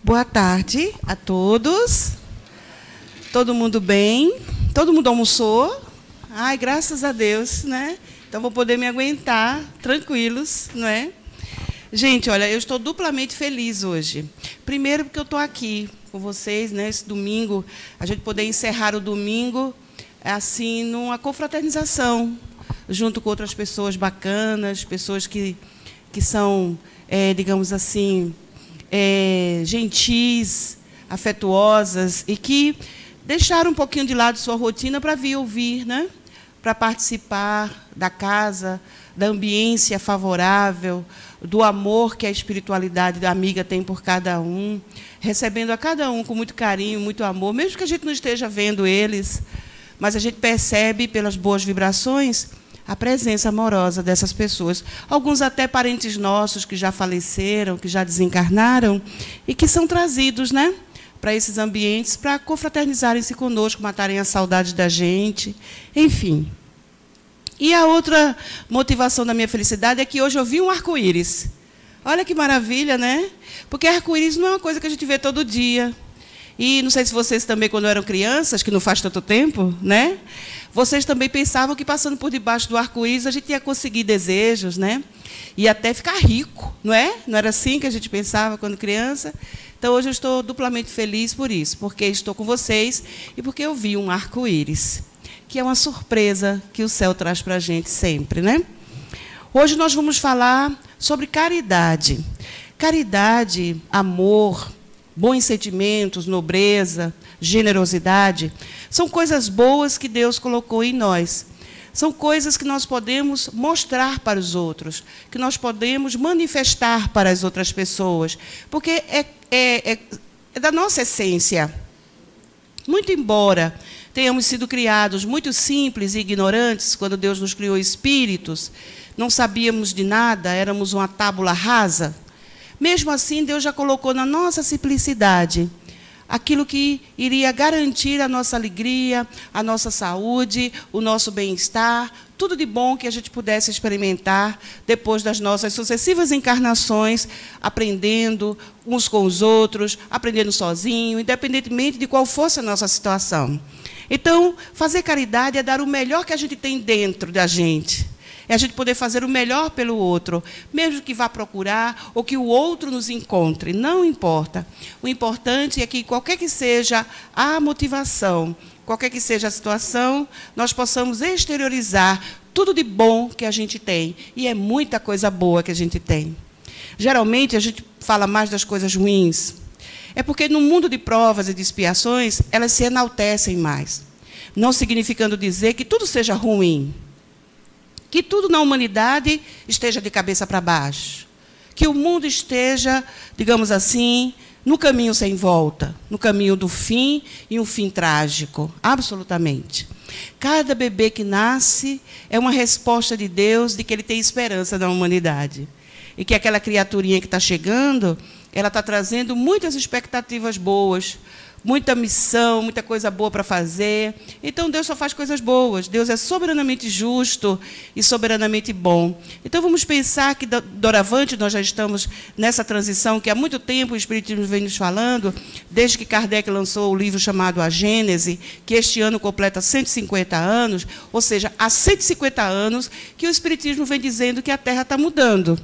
Boa tarde a todos. Todo mundo bem? Todo mundo almoçou? Ai, graças a Deus, né? Então vou poder me aguentar tranquilos, não é? Gente, olha, eu estou duplamente feliz hoje. Primeiro porque eu estou aqui com vocês, né? Esse domingo, a gente poder encerrar o domingo assim numa confraternização, junto com outras pessoas bacanas, pessoas que são, digamos assim, gentis, afetuosas e que deixaram um pouquinho de lado sua rotina para vir ouvir, né? Para participar da casa, da ambiência favorável, do amor que a espiritualidade da amiga tem por cada um, recebendo a cada um com muito carinho, muito amor, mesmo que a gente não esteja vendo eles, mas a gente percebe pelas boas vibrações a presença amorosa dessas pessoas. Alguns até parentes nossos que já faleceram, que já desencarnaram, e que são trazidos, né, para esses ambientes, para confraternizarem-se conosco, matarem a saudade da gente, enfim. E a outra motivação da minha felicidade é que hoje eu vi um arco-íris. Olha que maravilha, né? Porque arco-íris não é uma coisa que a gente vê todo dia. E não sei se vocês também, quando eram crianças, que não faz tanto tempo, né? Vocês também pensavam que passando por debaixo do arco-íris a gente ia conseguir desejos, né? E até ficar rico, não é? Não era assim que a gente pensava quando criança? Então, hoje eu estou duplamente feliz por isso, porque estou com vocês e porque eu vi um arco-íris, que é uma surpresa que o céu traz para a gente sempre, né? Hoje nós vamos falar sobre caridade. Caridade, amor, bons sentimentos, nobreza, generosidade, são coisas boas que Deus colocou em nós. São coisas que nós podemos mostrar para os outros, que nós podemos manifestar para as outras pessoas, porque é da nossa essência. Muito embora tenhamos sido criados muito simples e ignorantes, quando Deus nos criou espíritos, não sabíamos de nada, éramos uma tábula rasa, mesmo assim Deus já colocou na nossa simplicidade aquilo que iria garantir a nossa alegria, a nossa saúde, o nosso bem-estar, tudo de bom que a gente pudesse experimentar depois das nossas sucessivas encarnações, aprendendo uns com os outros, aprendendo sozinho, independentemente de qual fosse a nossa situação. Então, fazer caridade é dar o melhor que a gente tem dentro da gente. É a gente poder fazer o melhor pelo outro, mesmo que vá procurar ou que o outro nos encontre, não importa. O importante é que, qualquer que seja a motivação, qualquer que seja a situação, nós possamos exteriorizar tudo de bom que a gente tem. E é muita coisa boa que a gente tem. Geralmente, a gente fala mais das coisas ruins. É porque, no mundo de provas e de expiações, elas se enaltecem mais. Não significando dizer que tudo seja ruim. Que tudo na humanidade esteja de cabeça para baixo. Que o mundo esteja, digamos assim, no caminho sem volta, no caminho do fim e um fim trágico, absolutamente. Cada bebê que nasce é uma resposta de Deus de que ele tem esperança na humanidade. E que aquela criaturinha que está chegando, ela está trazendo muitas expectativas boas, muita missão, muita coisa boa para fazer. Então, Deus só faz coisas boas. Deus é soberanamente justo e soberanamente bom. Então, vamos pensar que, doravante, nós já estamos nessa transição que há muito tempo o Espiritismo vem nos falando, desde que Kardec lançou o livro chamado A Gênese, que este ano completa 150 anos, ou seja, há 150 anos que o Espiritismo vem dizendo que a Terra está mudando.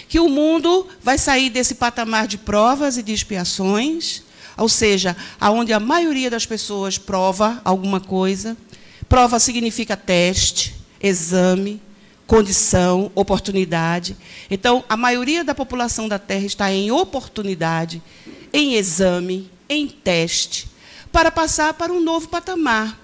Que o mundo vai sair desse patamar de provas e de expiações, ou seja, onde a maioria das pessoas prova alguma coisa. Prova significa teste, exame, condição, oportunidade. Então, a maioria da população da Terra está em oportunidade, em exame, em teste, para passar para um novo patamar.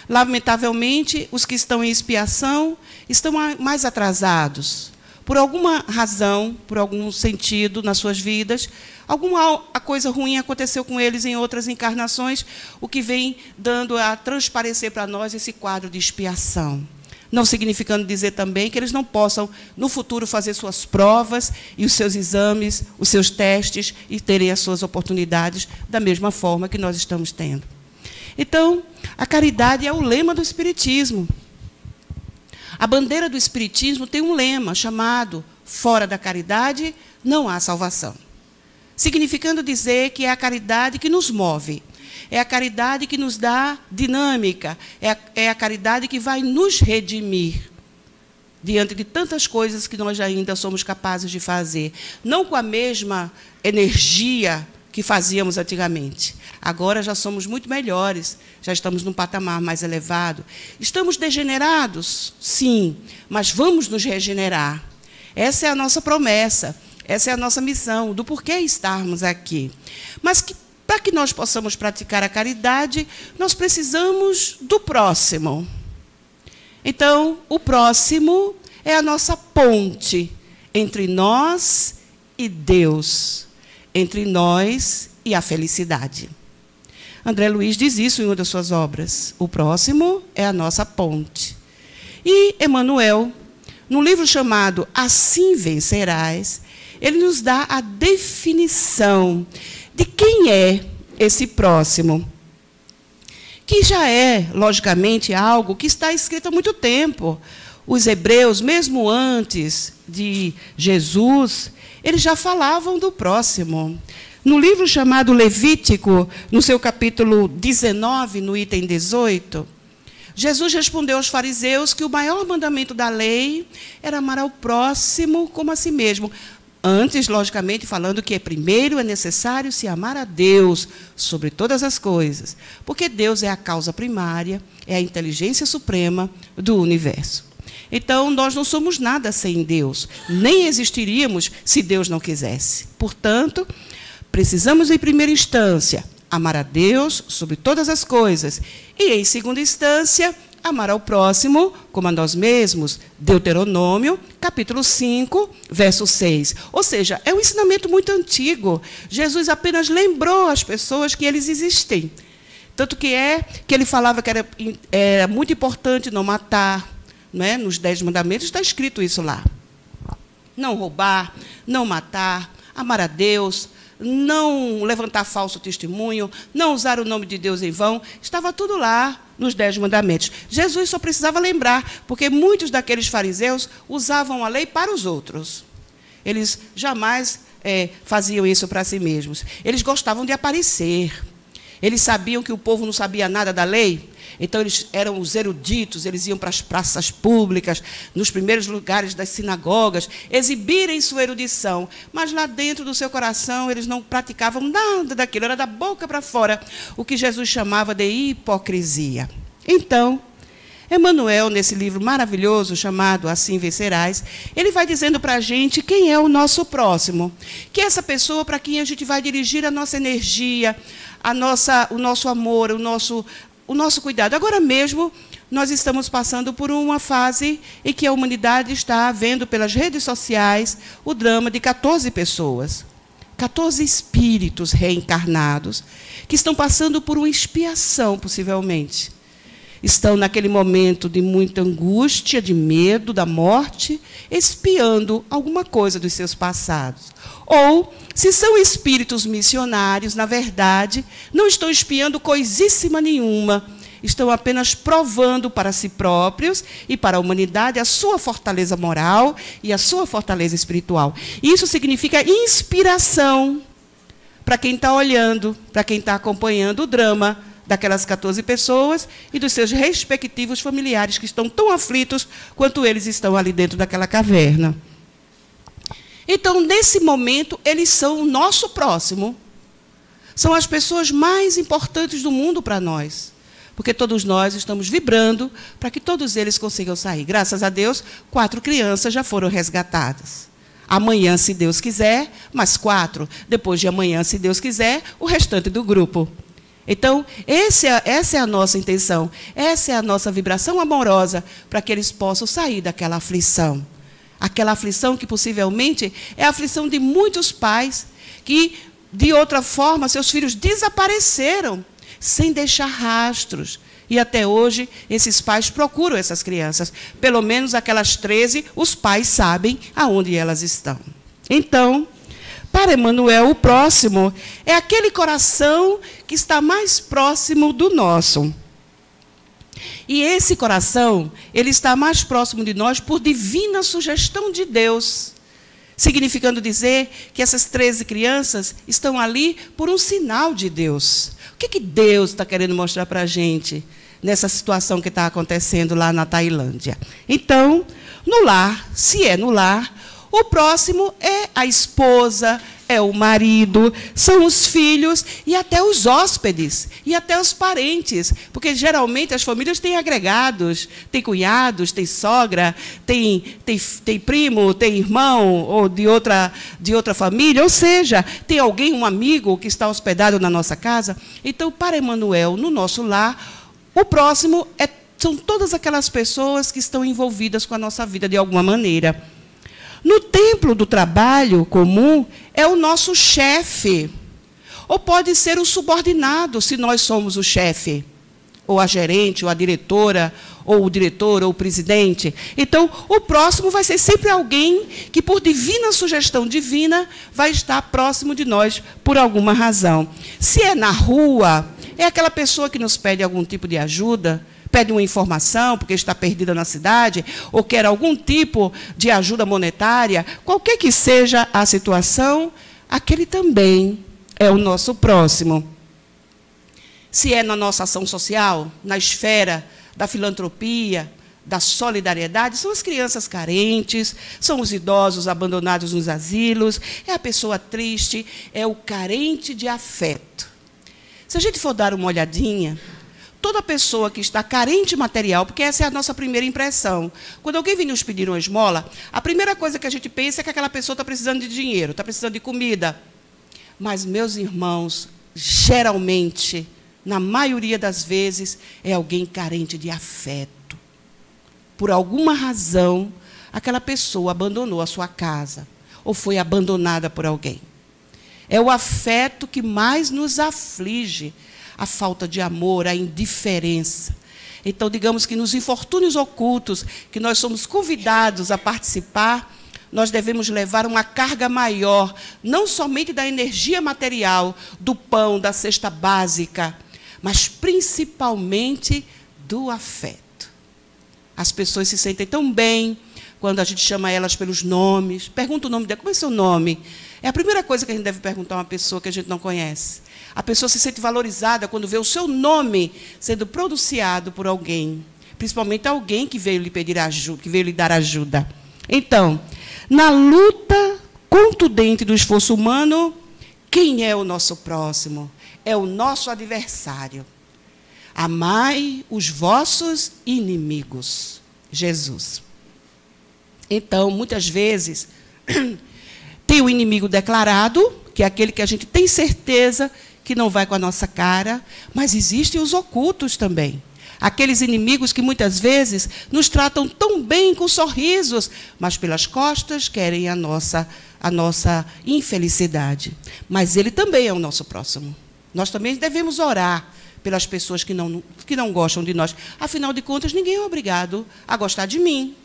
Lamentavelmente, os que estão em expiação estão mais atrasados. Por alguma razão, por algum sentido nas suas vidas, alguma coisa ruim aconteceu com eles em outras encarnações, o que vem dando a transparecer para nós esse quadro de expiação. Não significando dizer também que eles não possam, no futuro, fazer suas provas e os seus exames, os seus testes e terem as suas oportunidades da mesma forma que nós estamos tendo. Então, a caridade é o lema do Espiritismo. A bandeira do Espiritismo tem um lema chamado: fora da caridade não há salvação. significando dizer que é a caridade que nos move, é a caridade que nos dá dinâmica, é a caridade que vai nos redimir diante de tantas coisas que nós ainda somos capazes de fazer, não com a mesma energia que fazíamos antigamente. Agora já somos muito melhores, já estamos num patamar mais elevado. Estamos degenerados? Sim, mas vamos nos regenerar. Essa é a nossa promessa, essa é a nossa missão, do porquê estarmos aqui. Mas para que nós possamos praticar a caridade, nós precisamos do próximo. Então, o próximo é a nossa ponte entre nós e Deus, entre nós e a felicidade. André Luiz diz isso em uma das suas obras. O próximo é a nossa ponte. E Emmanuel, no livro chamado Assim Vencerás, ele nos dá a definição de quem é esse próximo, que já é, logicamente, algo que está escrito há muito tempo. Os hebreus, mesmo antes de Jesus, eles já falavam do próximo. No livro chamado Levítico, no seu capítulo 19, no item 18, Jesus respondeu aos fariseus que o maior mandamento da lei era amar ao próximo como a si mesmo. Antes, logicamente, falando que primeiro é necessário se amar a Deus sobre todas as coisas, porque Deus é a causa primária, é a inteligência suprema do universo. Então, nós não somos nada sem Deus, nem existiríamos se Deus não quisesse. Portanto, precisamos, em primeira instância, amar a Deus sobre todas as coisas e, em segunda instância, amar ao próximo como a nós mesmos. Deuteronômio, capítulo 5, verso 6. Ou seja, é um ensinamento muito antigo. Jesus apenas lembrou às pessoas que eles existem. Tanto que ele falava que era muito importante não matar, né? Nos 10 mandamentos está escrito isso lá. Não roubar, não matar, amar a Deus, não levantar falso testemunho, não usar o nome de Deus em vão. Estava tudo lá nos 10 mandamentos. Jesus só precisava lembrar, porque muitos daqueles fariseus usavam a lei para os outros. Eles jamais faziam isso para si mesmos. Eles gostavam de aparecer. Eles sabiam que o povo não sabia nada da lei, então eles eram os eruditos, eles iam para as praças públicas, nos primeiros lugares das sinagogas, exibirem sua erudição, mas lá dentro do seu coração eles não praticavam nada daquilo, era da boca para fora, o que Jesus chamava de hipocrisia. Então, Emmanuel, nesse livro maravilhoso chamado Assim Vencerás, ele vai dizendo para a gente quem é o nosso próximo, que é essa pessoa para quem a gente vai dirigir a nossa energia, o nosso amor, o nosso cuidado. Agora mesmo, nós estamos passando por uma fase em que a humanidade está vendo pelas redes sociais o drama de 14 pessoas, 14 espíritos reencarnados, que estão passando por uma expiação, possivelmente. Estão naquele momento de muita angústia, de medo da morte, expiando alguma coisa dos seus passados. Ou, se são espíritos missionários, na verdade, não estão expiando coisíssima nenhuma, estão apenas provando para si próprios e para a humanidade a sua fortaleza moral e a sua fortaleza espiritual. Isso significa inspiração para quem está olhando, para quem está acompanhando o drama daquelas 14 pessoas e dos seus respectivos familiares que estão tão aflitos quanto eles estão ali dentro daquela caverna. Então, nesse momento, eles são o nosso próximo. São as pessoas mais importantes do mundo para nós, porque todos nós estamos vibrando para que todos eles consigam sair. Graças a Deus, 4 crianças já foram resgatadas. Amanhã, se Deus quiser, mais 4. Depois de amanhã, se Deus quiser, o restante do grupo. Então, essa é a nossa intenção, essa é a nossa vibração amorosa para que eles possam sair daquela aflição. Aquela aflição que possivelmente é a aflição de muitos pais que, de outra forma, seus filhos desapareceram sem deixar rastros. E até hoje, esses pais procuram essas crianças. Pelo menos aquelas 13, os pais sabem aonde elas estão. Então, para Emmanuel, o próximo é aquele coração que está mais próximo do nosso. E esse coração, ele está mais próximo de nós por divina sugestão de Deus. significando dizer que essas 13 crianças estão ali por um sinal de Deus. O que Deus está querendo mostrar para a gente nessa situação que está acontecendo lá na Tailândia? Então, no lar, se é no lar, o próximo é a esposa, é o marido, são os filhos e até os hóspedes, e até os parentes, porque geralmente as famílias têm agregados, tem cunhados, tem sogra, tem primo, tem irmão, ou de outra família, ou seja, tem alguém, um amigo que está hospedado na nossa casa. Então, para Emmanuel, no nosso lar, o próximo são todas aquelas pessoas que estão envolvidas com a nossa vida de alguma maneira. No templo do trabalho comum, é o nosso chefe. Ou pode ser o subordinado, se nós somos o chefe. Ou a gerente, ou a diretora, ou o diretor, ou o presidente. Então, o próximo vai ser sempre alguém que, por divina sugestão divina, vai estar próximo de nós por alguma razão. Se é na rua, é aquela pessoa que nos pede algum tipo de ajuda, pede uma informação porque está perdida na cidade, ou quer algum tipo de ajuda monetária, qualquer que seja a situação, aquele também é o nosso próximo. Se é na nossa ação social, na esfera da filantropia, da solidariedade, são as crianças carentes, são os idosos abandonados nos asilos, é a pessoa triste, é o carente de afeto. Se a gente for dar uma olhadinha, toda pessoa que está carente material, porque essa é a nossa primeira impressão. Quando alguém vem nos pedir uma esmola, a primeira coisa que a gente pensa é que aquela pessoa está precisando de dinheiro, está precisando de comida. Mas, meus irmãos, geralmente, na maioria das vezes, é alguém carente de afeto. Por alguma razão, aquela pessoa abandonou a sua casa, ou foi abandonada por alguém. É o afeto que mais nos aflige, a falta de amor, a indiferença. Então, digamos que nos infortúnios ocultos, que nós somos convidados a participar, nós devemos levar uma carga maior, não somente da energia material, do pão, da cesta básica, mas principalmente do afeto. As pessoas se sentem tão bem quando a gente chama elas pelos nomes, pergunta o nome dela, como é seu nome? É a primeira coisa que a gente deve perguntar a uma pessoa que a gente não conhece. A pessoa se sente valorizada quando vê o seu nome sendo pronunciado por alguém, principalmente alguém que veio lhe pedir ajuda, que veio lhe dar ajuda. Então, na luta contundente do esforço humano, quem é o nosso próximo? É o nosso adversário. Amai os vossos inimigos. Jesus. Então, muitas vezes, tem o inimigo declarado, que é aquele que a gente tem certeza que não vai com a nossa cara, mas existem os ocultos também. Aqueles inimigos que muitas vezes nos tratam tão bem com sorrisos, mas pelas costas querem a nossa infelicidade. Mas ele também é o nosso próximo. Nós também devemos orar pelas pessoas que não gostam de nós. Afinal de contas, ninguém é obrigado a gostar de mim.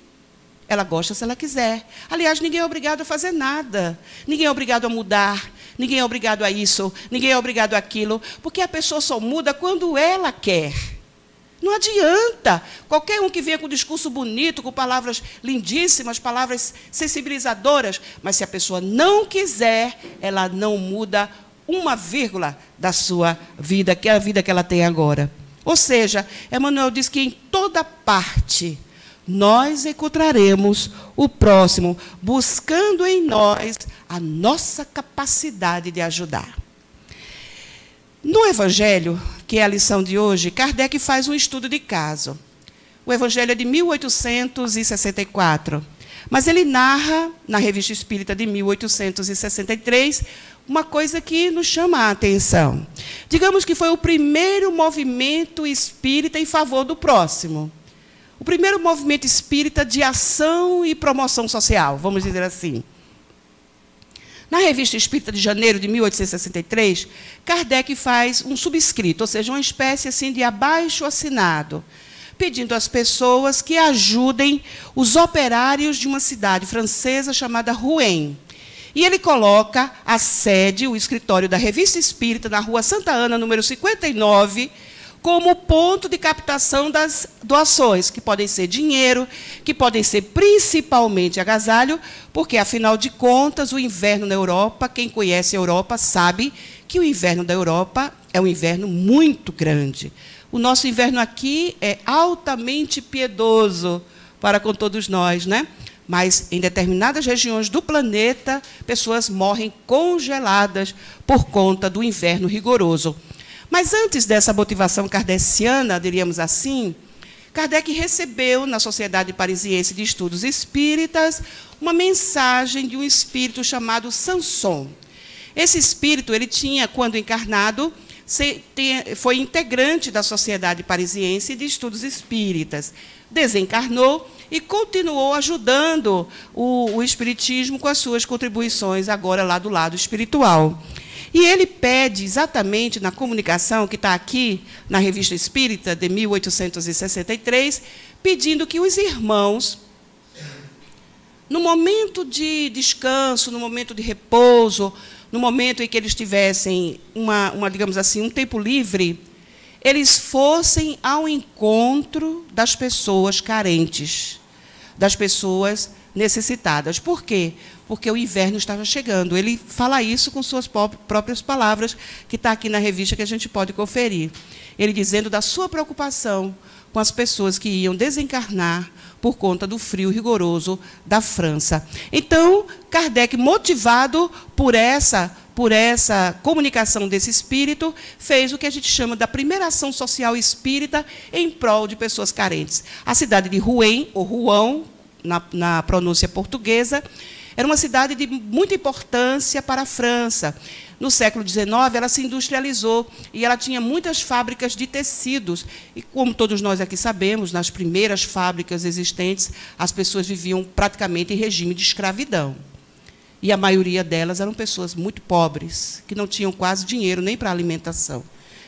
Ela gosta se ela quiser. Aliás, ninguém é obrigado a fazer nada. Ninguém é obrigado a mudar. Ninguém é obrigado a isso. Ninguém é obrigado a aquilo. Porque a pessoa só muda quando ela quer. Não adianta. Qualquer um que venha com um discurso bonito, com palavras lindíssimas, palavras sensibilizadoras, mas se a pessoa não quiser, ela não muda uma vírgula da sua vida, que é a vida que ela tem agora. Ou seja, Emmanuel diz que em toda parte nós encontraremos o próximo, buscando em nós a nossa capacidade de ajudar. No Evangelho, que é a lição de hoje, Kardec faz um estudo de caso. O Evangelho é de 1864, mas ele narra, na Revista Espírita de 1863, uma coisa que nos chama a atenção. Digamos que foi o primeiro movimento espírita em favor do próximo. O primeiro movimento espírita de ação e promoção social, vamos dizer assim. Na Revista Espírita de janeiro de 1863, Kardec faz um subscrito, ou seja, uma espécie assim de abaixo-assinado, pedindo às pessoas que ajudem os operários de uma cidade francesa chamada Rouen. E ele coloca a sede, o escritório da Revista Espírita, na Rua Santa Ana, número 59, como ponto de captação das doações, que podem ser dinheiro, que podem ser principalmente agasalho, porque, afinal de contas, o inverno na Europa, quem conhece a Europa sabe que o inverno da Europa é um inverno muito grande. O nosso inverno aqui é altamente piedoso para com todos nós, né? Mas, em determinadas regiões do planeta, pessoas morrem congeladas por conta do inverno rigoroso. Mas, antes dessa motivação kardeciana, diríamos assim, Kardec recebeu, na Sociedade Parisiense de Estudos Espíritas, uma mensagem de um espírito chamado Sanson. Esse espírito, ele tinha, quando encarnado, foi integrante da Sociedade Parisiense de Estudos Espíritas. Desencarnou e continuou ajudando o Espiritismo com as suas contribuições, agora lá do lado espiritual. E ele pede, exatamente na comunicação, que está aqui na Revista Espírita, de 1863, pedindo que os irmãos, no momento de descanso, no momento de repouso, no momento em que eles tivessem digamos assim, um tempo livre, eles fossem ao encontro das pessoas carentes, das pessoas necessitadas. Por quê? Porque o inverno estava chegando. Ele fala isso com suas próprias palavras, que está aqui na revista, que a gente pode conferir. Ele dizendo da sua preocupação com as pessoas que iam desencarnar por conta do frio rigoroso da França. Então, Kardec, motivado por essa comunicação desse espírito, fez o que a gente chama da primeira ação social espírita em prol de pessoas carentes. A cidade de Rouen, ou Rouen, na pronúncia portuguesa, era uma cidade de muita importância para a França. No século XIX, ela se industrializou e ela tinha muitas fábricas de tecidos. E, como todos nós aqui sabemos, nas primeiras fábricas existentes, as pessoas viviam praticamente em regime de escravidão. E a maioria delas eram pessoas muito pobres, que não tinham quase dinheiro nem para alimentação.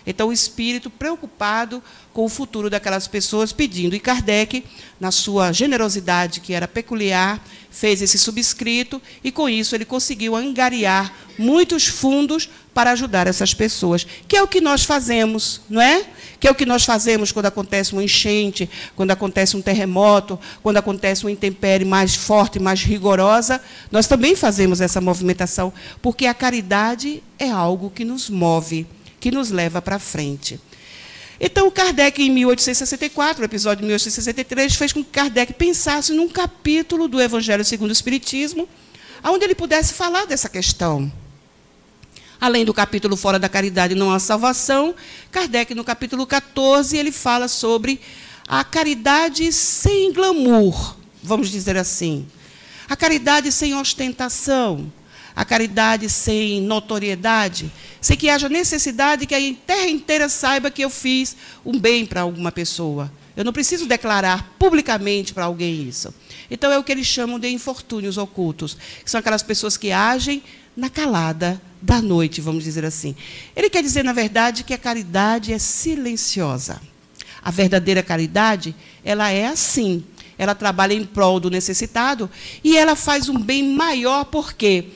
Então, o espírito, preocupado com o futuro daquelas pessoas, pedindo. E Kardec, na sua generosidade, que era peculiar, fez esse subscrito, e, com isso, ele conseguiu angariar muitos fundos para ajudar essas pessoas, que é o que nós fazemos, não é? Que é o que nós fazemos quando acontece uma enchente, quando acontece um terremoto, quando acontece uma intempérie mais forte, mais rigorosa, nós também fazemos essa movimentação, porque a caridade é algo que nos move, que nos leva para frente. Então, Kardec, em 1864, o episódio de 1863, fez com que Kardec pensasse num capítulo do Evangelho segundo o Espiritismo, onde ele pudesse falar dessa questão. Além do capítulo Fora da Caridade não há salvação, Kardec, no capítulo 14, ele fala sobre a caridade sem glamour, vamos dizer assim. A caridade sem ostentação, a caridade sem notoriedade, sem que haja necessidade que a terra inteira saiba que eu fiz um bem para alguma pessoa. Eu não preciso declarar publicamente para alguém isso. Então, é o que eles chamam de infortúnios ocultos, que são aquelas pessoas que agem na calada da noite, vamos dizer assim. Ele quer dizer, na verdade, que a caridade é silenciosa. A verdadeira caridade, ela é assim. Ela trabalha em prol do necessitado e ela faz um bem maior, porque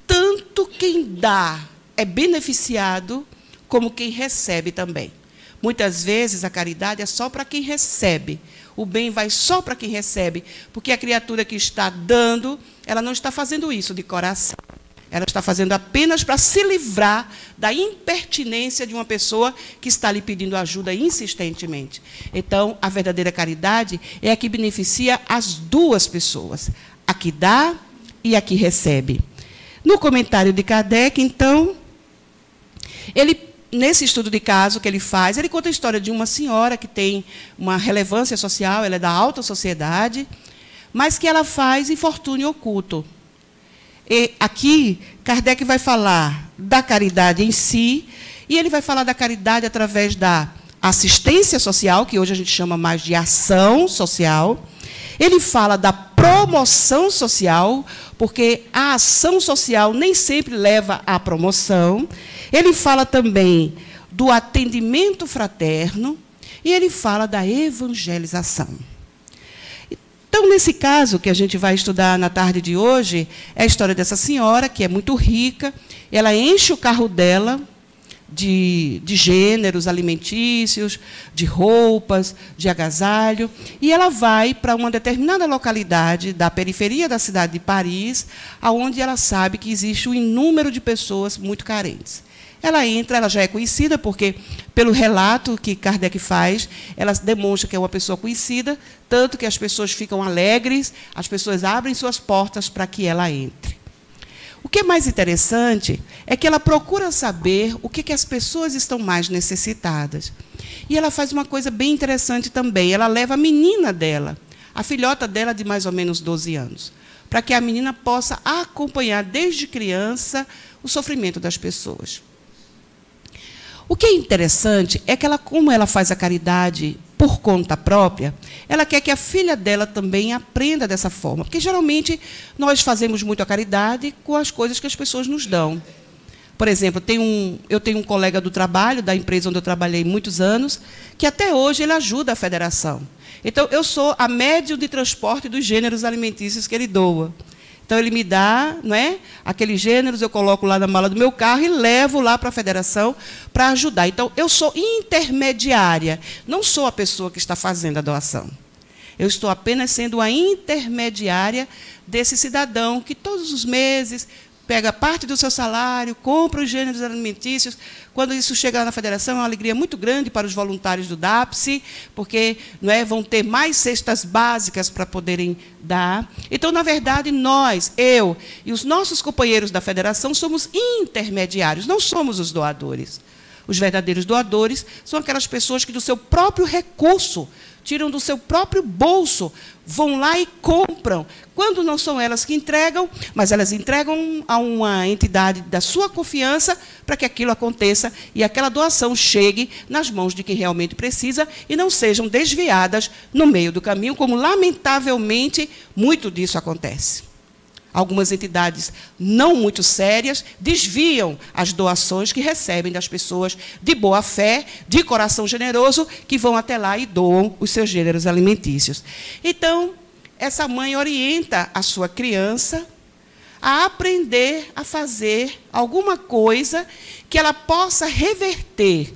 tanto quem dá é beneficiado, como quem recebe também. Muitas vezes a caridade é só para quem recebe. O bem vai só para quem recebe, porque a criatura que está dando, ela não está fazendo isso de coração. Ela está fazendo apenas para se livrar da impertinência de uma pessoa que está lhe pedindo ajuda insistentemente. Então, a verdadeira caridade é a que beneficia as duas pessoas, a que dá e a que recebe. No comentário de Kardec, então, nesse estudo de caso que ele faz, ele conta a história de uma senhora que tem uma relevância social, ela é da alta sociedade, mas que ela faz infortúnio oculto. E aqui, Kardec vai falar da caridade em si, e ele vai falar da caridade através da assistência social, que hoje a gente chama mais de ação social. Ele fala da promoção social, porque a ação social nem sempre leva à promoção. Ele fala também do atendimento fraterno, e ele fala da evangelização. Então, nesse caso que a gente vai estudar na tarde de hoje, é a história dessa senhora, que é muito rica. Ela enche o carro dela de gêneros alimentícios, de roupas, de agasalho, e ela vai para uma determinada localidade da periferia da cidade de Paris, onde ela sabe que existe um número de pessoas muito carentes. Ela entra, ela já é conhecida, porque, pelo relato que Kardec faz, ela demonstra que é uma pessoa conhecida, tanto que as pessoas ficam alegres, as pessoas abrem suas portas para que ela entre. O que é mais interessante é que ela procura saber o que as pessoas estão mais necessitadas. E ela faz uma coisa bem interessante também. Ela leva a menina dela, a filhota dela de mais ou menos 12 anos, para que a menina possa acompanhar desde criança o sofrimento das pessoas. O que é interessante é que ela, como ela faz a caridade por conta própria, ela quer que a filha dela também aprenda dessa forma. Porque, geralmente, nós fazemos muito a caridade com as coisas que as pessoas nos dão. Por exemplo, eu tenho um colega do trabalho, da empresa onde eu trabalhei muitos anos, que até hoje ele ajuda a federação. Então, eu sou a médium de transporte dos gêneros alimentícios que ele doa. Então, ele me dá, não é, aqueles gêneros, eu coloco lá na mala do meu carro e levo lá para a federação para ajudar. Então, eu sou intermediária, não sou a pessoa que está fazendo a doação. Eu estou apenas sendo a intermediária desse cidadão que, todos os meses, pega parte do seu salário, compra os gêneros alimentícios. Quando isso chega na federação, é uma alegria muito grande para os voluntários do DAPSE, porque, não é, vão ter mais cestas básicas para poderem dar. Então, na verdade, nós, eu e os nossos companheiros da federação somos intermediários, não somos os doadores. Os verdadeiros doadores são aquelas pessoas que, do seu próprio recurso, tiram do seu próprio bolso, vão lá e compram. Quando não são elas que entregam, mas elas entregam a uma entidade da sua confiança para que aquilo aconteça e aquela doação chegue nas mãos de quem realmente precisa e não sejam desviadas no meio do caminho, como, lamentavelmente, muito disso acontece. Algumas entidades não muito sérias desviam as doações que recebem das pessoas de boa fé, de coração generoso, que vão até lá e doam os seus gêneros alimentícios. Então, essa mãe orienta a sua criança a aprender a fazer alguma coisa que ela possa reverter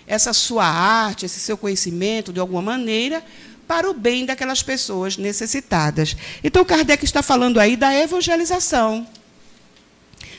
essa sua arte, esse seu conhecimento, de alguma maneira, para o bem daquelas pessoas necessitadas. Então, Kardec está falando aí da evangelização,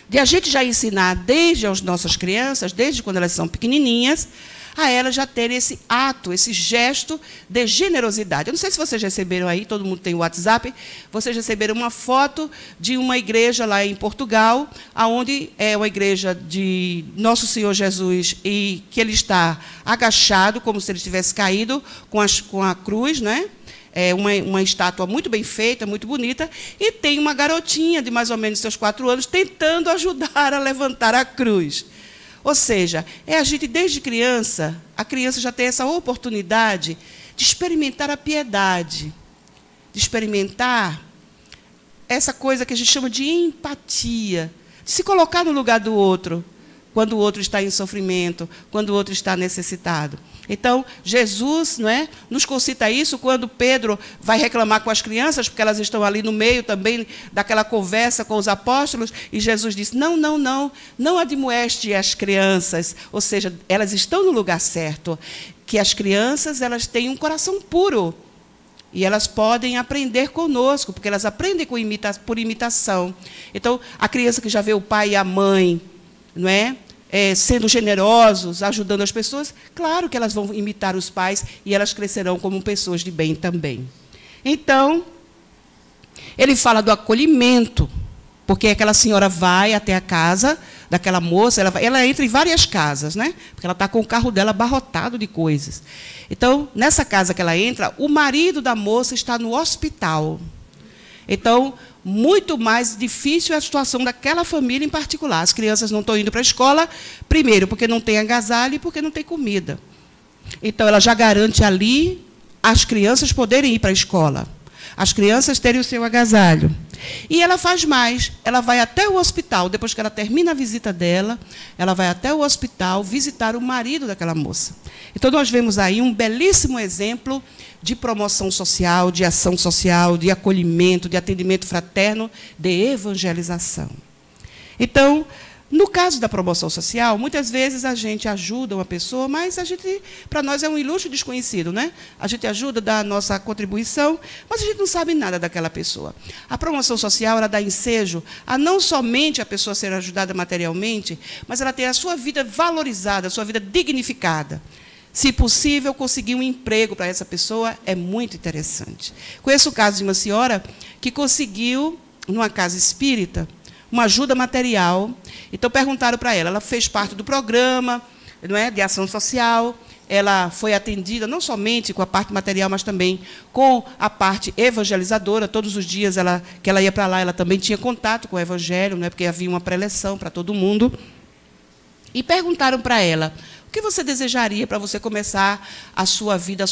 de a gente já ensinar desde as nossas crianças, desde quando elas são pequenininhas, a elas já terem esse ato, esse gesto de generosidade. Eu não sei se vocês receberam aí, todo mundo tem o WhatsApp, vocês receberam uma foto de uma igreja lá em Portugal, onde é uma igreja de Nosso Senhor Jesus, e que ele está agachado, como se ele tivesse caído, com a cruz, né? É uma estátua muito bem feita, muito bonita, e tem uma garotinha de mais ou menos seus 4 anos tentando ajudar a levantar a cruz. Ou seja, a gente, desde criança, a criança já tem essa oportunidade de experimentar a piedade, de experimentar essa coisa que a gente chama de empatia, de se colocar no lugar do outro, quando o outro está em sofrimento, quando o outro está necessitado. Então, Jesus, não é, nos concita isso quando Pedro vai reclamar com as crianças, porque elas estão ali no meio também daquela conversa com os apóstolos, e Jesus diz, não admoeste as crianças, ou seja, elas estão no lugar certo, que as crianças elas têm um coração puro, e elas podem aprender conosco, porque elas aprendem por imitação. Então, a criança que já vê o pai e a mãe, não é? Sendo generosos, ajudando as pessoas, claro que elas vão imitar os pais e elas crescerão como pessoas de bem também. Então, ele fala do acolhimento, porque aquela senhora vai até a casa daquela moça, ela entra em várias casas, né? Porque ela está com o carro dela abarrotado de coisas. Então, nessa casa que ela entra, o marido da moça está no hospital. Então, muito mais difícil é a situação daquela família em particular. As crianças não estão indo para a escola, primeiro, porque não tem agasalho e porque não tem comida. Então, ela já garante ali as crianças poderem ir para a escola, as crianças terem o seu agasalho. E ela faz mais, ela vai até o hospital, depois que ela termina a visita dela, ela vai até o hospital visitar o marido daquela moça. Então, nós vemos aí um belíssimo exemplo de promoção social, de ação social, de acolhimento, de atendimento fraterno, de evangelização. Então, No caso da promoção social, muitas vezes a gente ajuda uma pessoa, mas para nós é um ilustre desconhecido, né? A gente ajuda, dá a nossa contribuição, mas a gente não sabe nada daquela pessoa. A promoção social, ela dá ensejo a não somente a pessoa ser ajudada materialmente, mas ela ter a sua vida valorizada, a sua vida dignificada. Se possível, conseguir um emprego para essa pessoa é muito interessante. Conheço o caso de uma senhora que conseguiu, numa casa espírita, uma ajuda material. Então, perguntaram para ela fez parte do programa, não é, de ação social, ela foi atendida não somente com a parte material, mas também com a parte evangelizadora. Todos os dias que ela ia para lá, ela também tinha contato com o evangelho, não é, porque havia uma preleção para todo mundo. E perguntaram para ela, o que você desejaria para você começar a sua vida,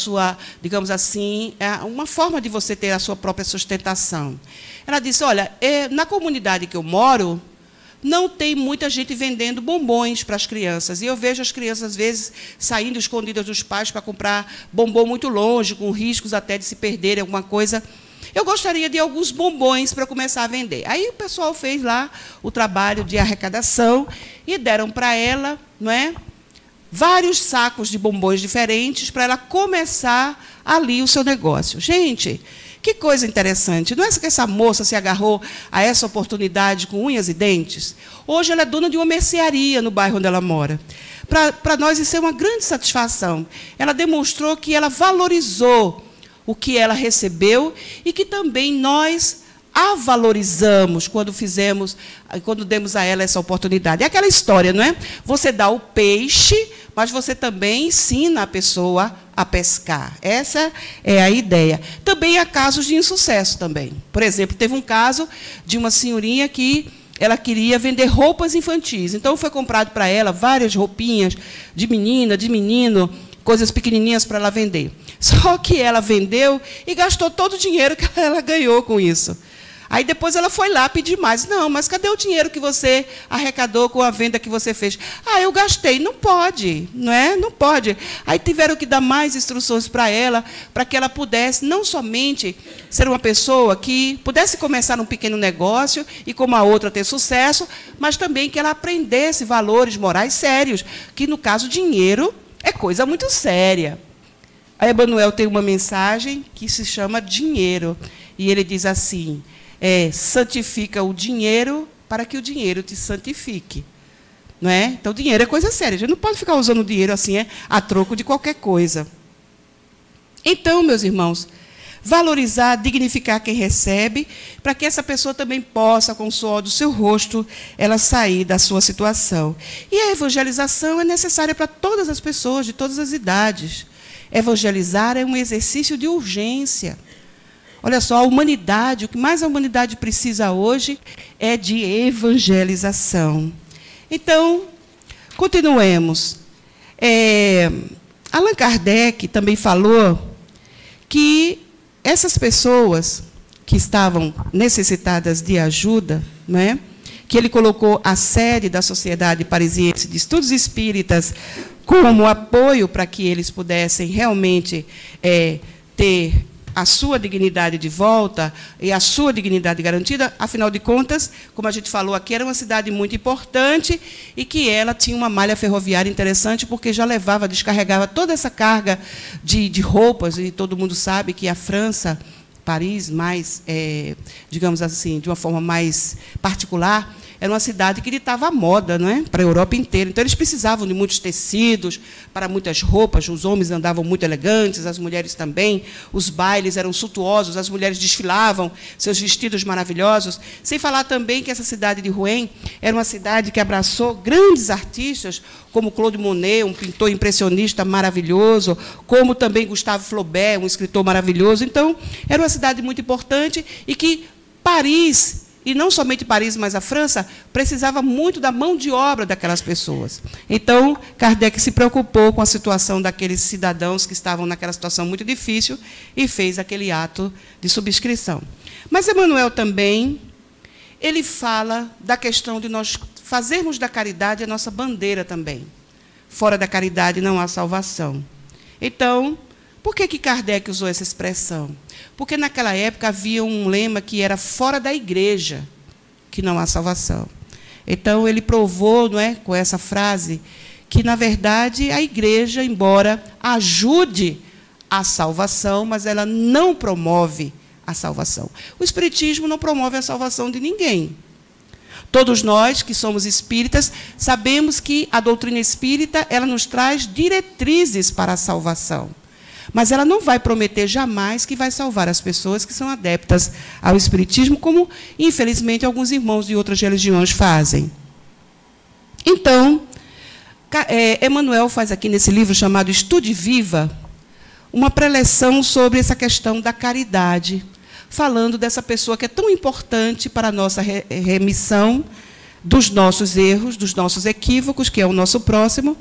digamos assim, uma forma de você ter a sua própria sustentação? Ela disse, olha, na comunidade que eu moro, não tem muita gente vendendo bombons para as crianças. E eu vejo as crianças, às vezes, saindo escondidas dos pais para comprar bombom muito longe, com riscos até de se perderem alguma coisa. Eu gostaria de alguns bombons para começar a vender. Aí o pessoal fez lá o trabalho de arrecadação e deram para ela, não é, vários sacos de bombons diferentes para ela começar ali o seu negócio. Gente, que coisa interessante. Não é que essa moça se agarrou a essa oportunidade com unhas e dentes? Hoje ela é dona de uma mercearia no bairro onde ela mora. Para nós isso é uma grande satisfação. Ela demonstrou que ela valorizou o que ela recebeu e que também nós a valorizamos quando demos a ela essa oportunidade. É aquela história, não é? Você dá o peixe, mas você também ensina a pessoa a pescar. Essa é a ideia. Também há casos de insucesso também. Por exemplo, teve um caso de uma senhorinha que ela queria vender roupas infantis. Então, foi comprado para ela várias roupinhas de menina, de menino, coisas pequenininhas para ela vender. Só que ela vendeu e gastou todo o dinheiro que ela ganhou com isso. Aí depois ela foi lá pedir mais. Não, mas cadê o dinheiro que você arrecadou com a venda que você fez? Ah, eu gastei. Não pode, não é? Não pode. Aí tiveram que dar mais instruções para que ela pudesse não somente ser uma pessoa que pudesse começar um pequeno negócio e, como a outra, ter sucesso, mas também que ela aprendesse valores morais sérios, que, no caso, dinheiro é coisa muito séria. A Emmanuel tem uma mensagem que se chama Dinheiro, e ele diz assim, santifica o dinheiro para que o dinheiro te santifique. Não é? Então, dinheiro é coisa séria. A gente não pode ficar usando o dinheiro assim, a troco de qualquer coisa. Então, meus irmãos, valorizar, dignificar quem recebe, para que essa pessoa também possa, com o suor do seu rosto, ela sair da sua situação. E a evangelização é necessária para todas as pessoas, de todas as idades. Evangelizar é um exercício de urgência. Olha só, a humanidade, o que mais a humanidade precisa hoje é de evangelização. Então, continuemos. Allan Kardec também falou que essas pessoas que estavam necessitadas de ajuda, não é? Que ele colocou a sede da Sociedade Parisiense de Estudos Espíritas como apoio para que eles pudessem realmente ter a sua dignidade de volta e a sua dignidade garantida. Afinal de contas, como a gente falou aqui, era uma cidade muito importante e que ela tinha uma malha ferroviária interessante, porque já descarregava toda essa carga de roupas, e todo mundo sabe que a França, Paris, mais, digamos assim, de uma forma mais particular, era uma cidade que ditava a moda, não é? Para a Europa inteira. Então, eles precisavam de muitos tecidos, para muitas roupas. Os homens andavam muito elegantes, as mulheres também. Os bailes eram suntuosos, as mulheres desfilavam seus vestidos maravilhosos. Sem falar também que essa cidade de Rouen era uma cidade que abraçou grandes artistas, como Claude Monet, um pintor impressionista maravilhoso, como também Gustave Flaubert, um escritor maravilhoso. Então, era uma cidade muito importante e que Paris, e não somente Paris, mas a França, precisava muito da mão de obra daquelas pessoas. Então, Kardec se preocupou com a situação daqueles cidadãos que estavam naquela situação muito difícil e fez aquele ato de subscrição. Mas Emmanuel também, ele fala da questão de nós fazermos da caridade a nossa bandeira também. Fora da caridade não há salvação. Então, por que Kardec usou essa expressão? Porque naquela época havia um lema que era fora da igreja, que não há salvação. Então, ele provou, não é, com essa frase, que, na verdade, a igreja, embora ajude a salvação, mas ela não promove a salvação. O espiritismo não promove a salvação de ninguém. Todos nós que somos espíritas sabemos que a doutrina espírita ela nos traz diretrizes para a salvação. Mas ela não vai prometer jamais que vai salvar as pessoas que são adeptas ao espiritismo, como, infelizmente, alguns irmãos de outras religiões fazem. Então, Emmanuel faz aqui nesse livro chamado Estude Viva, uma preleção sobre essa questão da caridade, falando dessa pessoa que é tão importante para a nossa remissão dos nossos erros, dos nossos equívocos, que é o nosso próximo,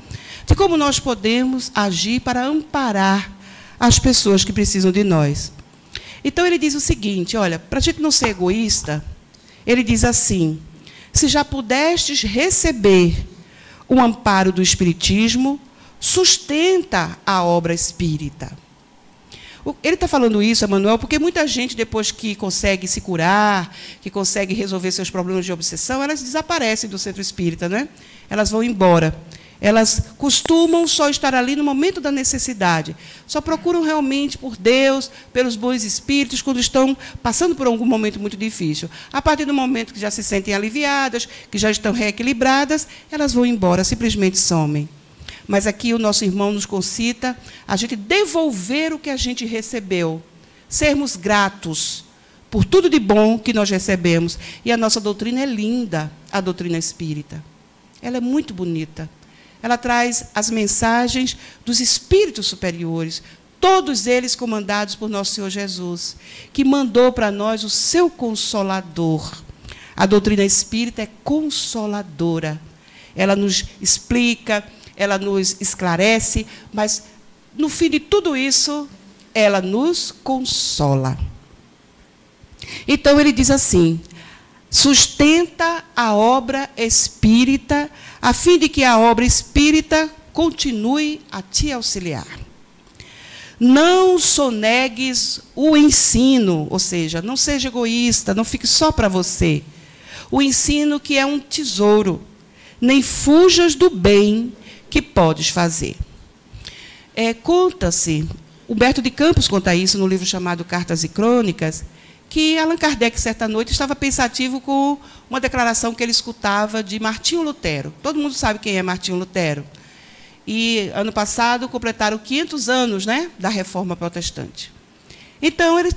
de como nós podemos agir para amparar as pessoas que precisam de nós. Então, ele diz o seguinte, olha, para a gente não ser egoísta, ele diz assim, se já pudestes receber o amparo do Espiritismo, sustenta a obra espírita. Ele está falando isso, Emmanuel, porque muita gente, depois que consegue se curar, que consegue resolver seus problemas de obsessão, elas desaparecem do centro espírita, né? Elas vão embora. Elas costumam só estar ali no momento da necessidade. Só procuram realmente por Deus, pelos bons espíritos, quando estão passando por algum momento muito difícil. A partir do momento que já se sentem aliviadas, que já estão reequilibradas, elas vão embora, simplesmente somem. Mas aqui o nosso irmão nos concita a gente devolver o que a gente recebeu, sermos gratos por tudo de bom que nós recebemos. E a nossa doutrina é linda, a doutrina espírita. Ela é muito bonita. Ela traz as mensagens dos espíritos superiores, todos eles comandados por nosso Senhor Jesus, que mandou para nós o seu Consolador. A doutrina espírita é consoladora. Ela nos explica, ela nos esclarece, mas, no fim de tudo isso, ela nos consola. Então, ele diz assim, sustenta a obra espírita, a fim de que a obra espírita continue a te auxiliar. Não sonegues o ensino, ou seja, não seja egoísta, não fique só para você. O ensino que é um tesouro, nem fujas do bem que podes fazer. Conta-se, Humberto de Campos conta isso no livro chamado Cartas e Crônicas, que Allan Kardec, certa noite, estava pensativo com uma declaração que ele escutava de Martinho Lutero. Todo mundo sabe quem é Martinho Lutero. E, ano passado, completaram 500 anos, né, da Reforma Protestante. Então, ele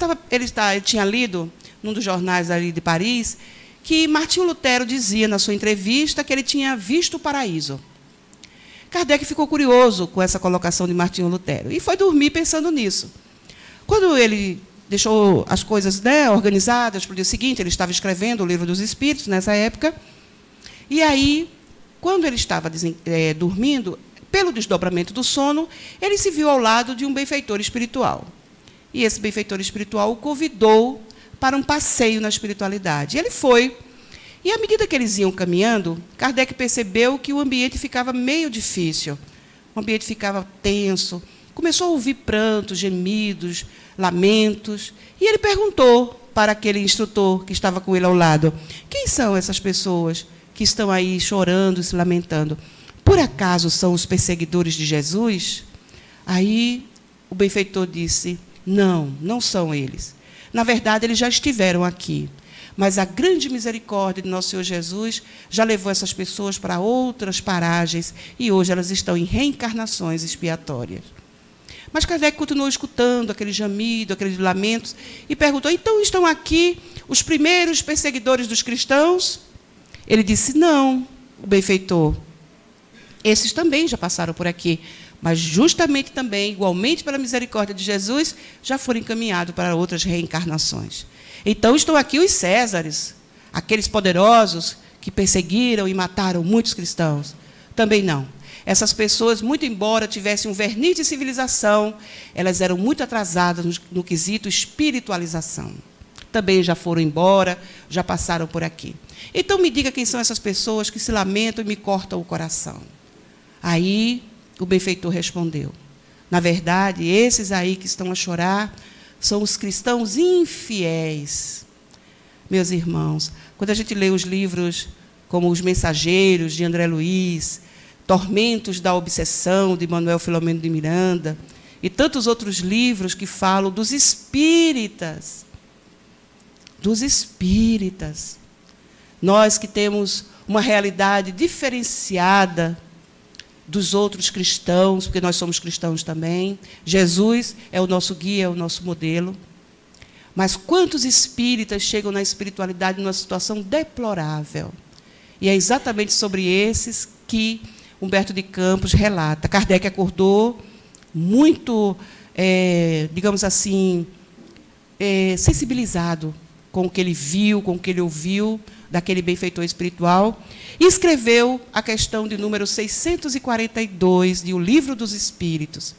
tinha lido, num dos jornais ali de Paris, que Martinho Lutero dizia, na sua entrevista, que ele tinha visto o paraíso. Kardec ficou curioso com essa colocação de Martinho Lutero e foi dormir pensando nisso. Quando ele deixou as coisas, né, organizadas para o dia seguinte, ele estava escrevendo o Livro dos Espíritos, nessa época, e aí, quando ele estava dormindo, pelo desdobramento do sono, ele se viu ao lado de um benfeitor espiritual. E esse benfeitor espiritual o convidou para um passeio na espiritualidade. E ele foi. E, à medida que eles iam caminhando, Kardec percebeu que o ambiente ficava meio difícil. O ambiente ficava tenso. Começou a ouvir prantos, gemidos, lamentos. E ele perguntou para aquele instrutor que estava com ele ao lado, quem são essas pessoas que estão aí chorando, se lamentando? Por acaso são os perseguidores de Jesus? Aí o benfeitor disse, não, não são eles. Na verdade, eles já estiveram aqui. Mas a grande misericórdia de nosso Senhor Jesus já levou essas pessoas para outras paragens e hoje elas estão em reencarnações expiatórias. Mas Kardec continuou escutando aquele gemido, aqueles lamentos, e perguntou, então estão aqui os primeiros perseguidores dos cristãos? Ele disse, não, o benfeitor. Esses também já passaram por aqui, mas justamente também, igualmente pela misericórdia de Jesus, já foram encaminhados para outras reencarnações. Então estão aqui os Césares, aqueles poderosos que perseguiram e mataram muitos cristãos. Também não. Essas pessoas, muito embora tivessem um verniz de civilização, elas eram muito atrasadas no quesito espiritualização. Também já foram embora, já passaram por aqui. Então, me diga quem são essas pessoas que se lamentam e me cortam o coração. Aí, o benfeitor respondeu, na verdade, esses aí que estão a chorar são os cristãos infiéis. Meus irmãos, quando a gente lê os livros como Os Mensageiros, de André Luiz, Tormentos da Obsessão, de Manuel Filomeno de Miranda, e tantos outros livros que falam dos espíritas. Dos espíritas. Nós que temos uma realidade diferenciada dos outros cristãos, porque nós somos cristãos também. Jesus é o nosso guia, é o nosso modelo. Mas quantos espíritas chegam na espiritualidade numa situação deplorável? E é exatamente sobre esses que Humberto de Campos relata. Kardec acordou muito, digamos assim, sensibilizado com o que ele viu, com o que ele ouviu daquele benfeitor espiritual, e escreveu a questão de número 642 de O Livro dos Espíritos.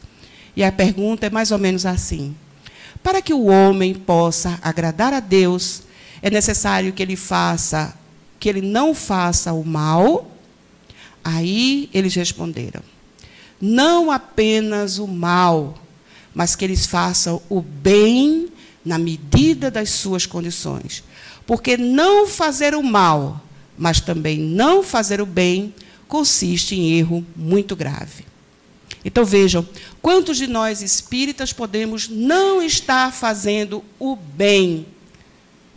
E a pergunta é mais ou menos assim: para que o homem possa agradar a Deus, é necessário que ele não faça o mal? Aí eles responderam: não apenas o mal, mas que eles façam o bem na medida das suas condições. Porque não fazer o mal, mas também não fazer o bem, consiste em erro muito grave. Então, vejam, quantos de nós espíritas podemos não estar fazendo o bem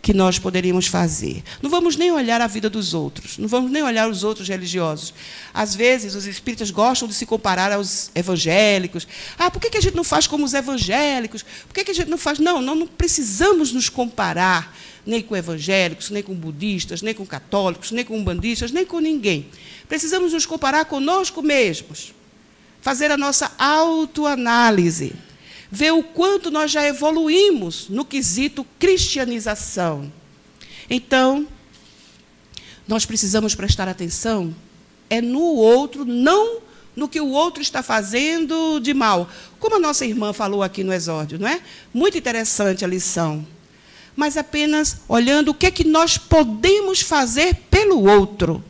que nós poderíamos fazer? Não vamos nem olhar a vida dos outros, não vamos nem olhar os outros religiosos. Às vezes, os espíritas gostam de se comparar aos evangélicos. Ah, por que a gente não faz como os evangélicos? Por que a gente não faz? Não, não precisamos nos comparar nem com evangélicos, nem com budistas, nem com católicos, nem com umbandistas, nem com ninguém. Precisamos nos comparar conosco mesmos, fazer a nossa autoanálise, ver o quanto nós já evoluímos no quesito cristianização. Então, nós precisamos prestar atenção no outro, não no que o outro está fazendo de mal. Como a nossa irmã falou aqui no exórdio, não é? Muito interessante a lição. Mas apenas olhando o que é que nós podemos fazer pelo outro.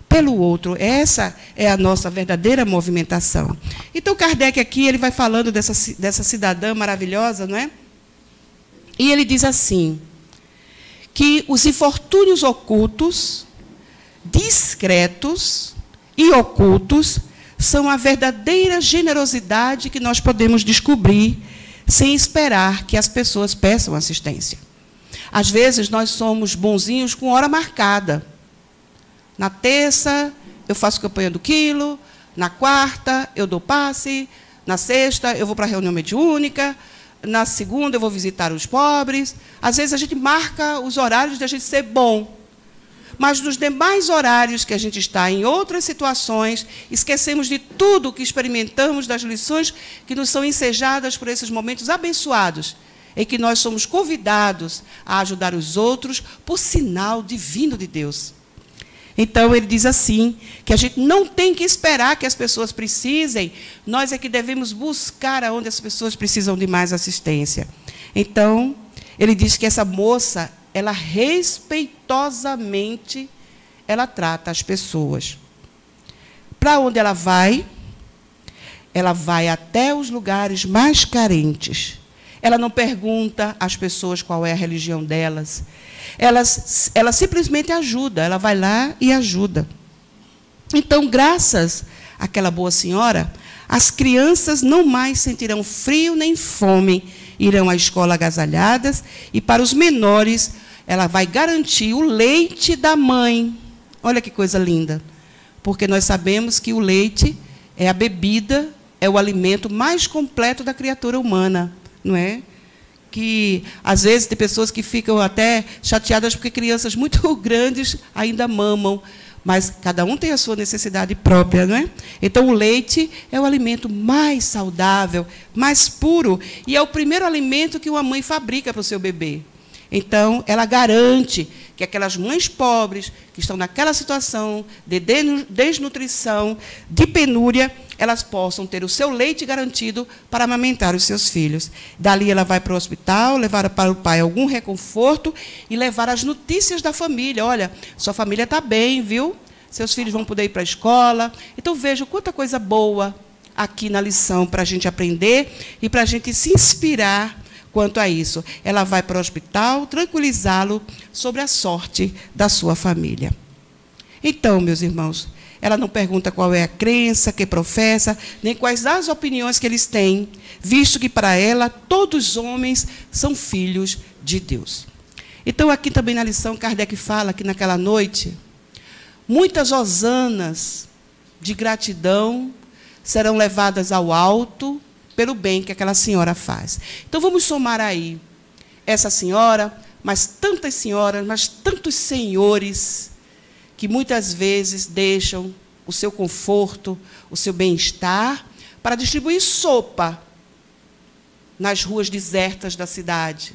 Pelo outro. Essa é a nossa verdadeira movimentação. Então, Kardec aqui ele vai falando dessa cidadã maravilhosa, não é? E ele diz assim, que os infortúnios ocultos, discretos e ocultos são a verdadeira generosidade que nós podemos descobrir sem esperar que as pessoas peçam assistência. Às vezes, nós somos bonzinhos com hora marcada. Na terça, eu faço campanha do quilo. Na quarta, eu dou passe. Na sexta, eu vou para a reunião mediúnica. Na segunda, eu vou visitar os pobres. Às vezes, a gente marca os horários de a gente ser bom. Mas, nos demais horários que a gente está em outras situações, esquecemos de tudo o que experimentamos, das lições que nos são ensejadas por esses momentos abençoados, em que nós somos convidados a ajudar os outros por sinal divino de Deus. Então, ele diz assim, que a gente não tem que esperar que as pessoas precisem, nós é que devemos buscar aonde as pessoas precisam de mais assistência. Então, ele diz que essa moça, ela respeitosamente, ela trata as pessoas. Para onde ela vai até os lugares mais carentes. Ela não pergunta às pessoas qual é a religião delas. Ela simplesmente ajuda, ela vai lá e ajuda. Então, graças àquela boa senhora, as crianças não mais sentirão frio nem fome, irão à escola agasalhadas, e para os menores, ela vai garantir o leite da mãe. Olha que coisa linda. Porque nós sabemos que o leite é a bebida, é o alimento mais completo da criatura humana. Não é? Que, às vezes, tem pessoas que ficam até chateadas porque crianças muito grandes ainda mamam, mas cada um tem a sua necessidade própria, não é? Então, o leite é o alimento mais saudável, mais puro, e é o primeiro alimento que uma mãe fabrica para o seu bebê. Então, ela garante que aquelas mães pobres, que estão naquela situação de desnutrição, de penúria, elas possam ter o seu leite garantido para amamentar os seus filhos. Dali ela vai para o hospital, levar para o pai algum reconforto e levar as notícias da família. Olha, sua família está bem, viu? Seus filhos vão poder ir para a escola. Então, veja quanta coisa boa aqui na lição para a gente aprender e para a gente se inspirar quanto a isso. Ela vai para o hospital tranquilizá-lo sobre a sorte da sua família. Então, meus irmãos, ela não pergunta qual é a crença que professa, nem quais as opiniões que eles têm, visto que para ela todos os homens são filhos de Deus. Então, aqui também na lição, Kardec fala que naquela noite, muitas hosanas de gratidão serão levadas ao alto pelo bem que aquela senhora faz. Então, vamos somar aí essa senhora, mas tantas senhoras, mas tantos senhores que muitas vezes deixam o seu conforto, o seu bem-estar, para distribuir sopa nas ruas desertas da cidade,